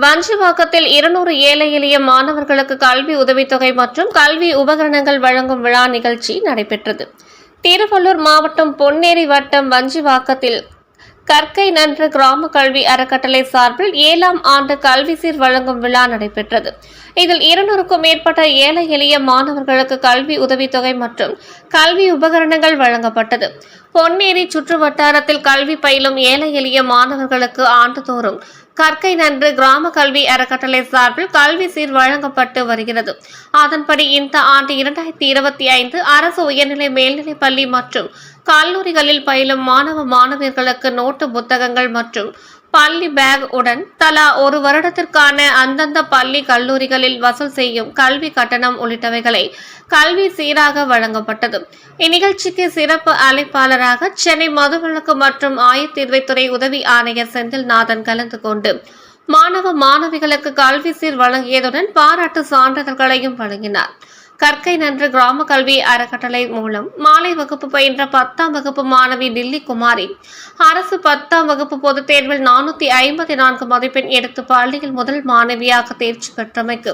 வஞ்சிவாக்கத்தில் 200 ஏழை எளிய மாணவர்களுக்கு கல்வி உதவித்தொகை மற்றும் கல்வி உபகரணங்கள் வழங்கும் விழா நிகழ்ச்சி நடைபெற்றது. திருவள்ளூர் மாவட்டம் பொன்னேரி வட்டம் வஞ்சிவாக்கத்தில் கற்கை நன்று கிராம கல்வி அறக்கட்டளை சார்பில் 7ஆம் ஆண்டு கல்வி சீர் வழங்கும் விழா நடைபெற்றது. இதில் 200க்கும் மேற்பட்ட ஏழை எளிய மாணவர்களுக்கு கல்வி உதவித்தொகை மற்றும் கல்வி உபகரணங்கள் வழங்கப்பட்டது. பொன்னேரி சுற்று வட்டாரத்தில் கல்வி பயிலும் ஏழை எளிய மாணவர்களுக்கு ஆண்டுதோறும் கற்கை நன்று கிராம கல்வி அறக்கட்டளை சார்பில் கல்வி சீர் வழங்கப்பட்டு வருகிறது. அதன்படி இந்த ஆண்டு 2025 அரசு உயர்நிலை மேல்நிலைப் பள்ளி மற்றும் கல்லூரிகளில் பயிலும் மாணவ மாணவியர்களுக்கு நோட்டு புத்தகங்கள் மற்றும் பள்ளி பேக் உடன் தலா 1 வருடத்திற்கான அந்தந்த பள்ளி கல்லூரிகளில் வசூல் செய்யும் கல்வி கட்டணம் உள்ளிட்டவைகளை கல்வி சீராக வழங்கப்பட்டது. இந்நிகழ்ச்சிக்கு சிறப்பு அழைப்பாளராக சென்னை மதுவிலக்கு மற்றும் ஆயத்தீர்வைத்துறை உதவி ஆணையர் செந்தில்நாதன் கலந்து கொண்டு மாணவ மாணவிகளுக்கு கல்வி சீர் வழங்கியதுடன் பாராட்டு சான்றிதழ்களையும் வழங்கினார். கற்கை நன்று கிராம கல்வி அறக்கட்டளை மூலம் மாலை வகுப்பு பயின்ற 10ஆம் வகுப்பு மாணவி டில்லி குமாரி அரசு 10ஆம் வகுப்பு பொதுத் தேர்வில் 454 மதிப்பெண் எடுத்து பள்ளியில் முதல் மாணவியாக தேர்ச்சி பெற்றமைக்கு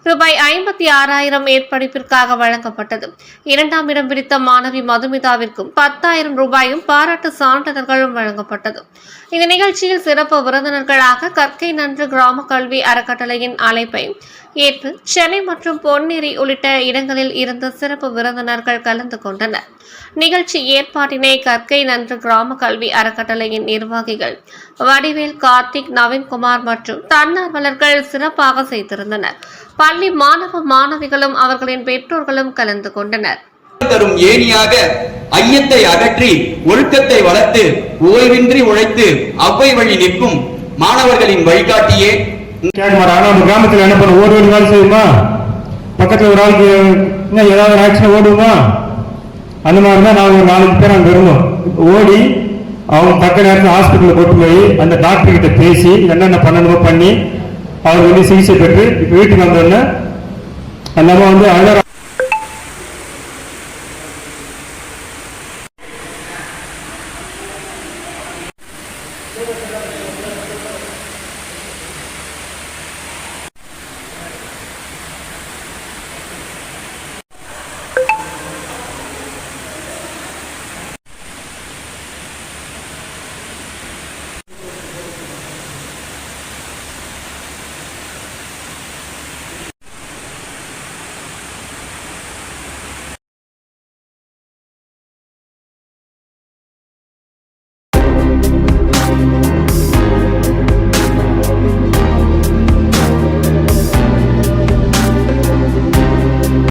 ரூபாய் 56,000 மேற்படிப்பிற்காக வழங்கப்பட்டது. 2ஆம் இடம் பிடித்த மாணவி மதுமிதாவிற்கும் 10,000 ரூபாயும் பாராட்டு சான்றிதழ்களும் வழங்கப்பட்டது. இந்த நிகழ்ச்சியில் சிறப்பு விருந்தினர்களாக கற்கை நன்று கிராம கல்வி அறக்கட்டளையின் அழைப்பை ஏற்று சென்னை மற்றும் பொன்னேரி உள்ளிட்ட இடங்களில் இருந்த சிறப்பு விருந்தினர்கள் கலந்து கொண்டனர். நிகழ்ச்சி ஏற்பாட்டினை கற்கை நன்று கிராம கல்வி அறக்கட்டளையின் நிர்வாகிகள் வடிவேல், கார்த்திக், நவீன்குமார் மற்றும் தன்னார்வலர்கள் சிறப்பாக செய்திருந்தனர். பள்ளி மாணவ மாணவிகளும் அவர்களின் பெற்றோர்களும் கலந்து கொண்டனர். தரும் ஏணியாக ஐயத்தை அகற்றி ஒழுக்கத்தை வளர்த்து ஓய்வின்றி உழைத்து அவ்வை வழி நிற்கும் மாணவர்களின் வழிகாட்டியே. கிராமத்தில் என்ன பண்ண ஓடி வேலை செய்யுமா, பக்கத்தில் ஒரு ஆளுக்கு ஏதாவது ஆக்சிடென்ட் ஓடுமா, அந்த மாதிரி தான் நாங்கள் ஒரு 4 பேர் அங்கே இருந்தோம். ஓடி அவங்க தக்க நேரத்தில் ஹாஸ்பிட்டலில் கொண்டு போய் அந்த டாக்டர் கிட்ட பேசி என்னென்ன பண்ணணுமோ பண்ணி அவர் வந்து சிகிச்சை பெற்று வீட்டுக்கு வந்தோடனே அந்த அம்மா வந்து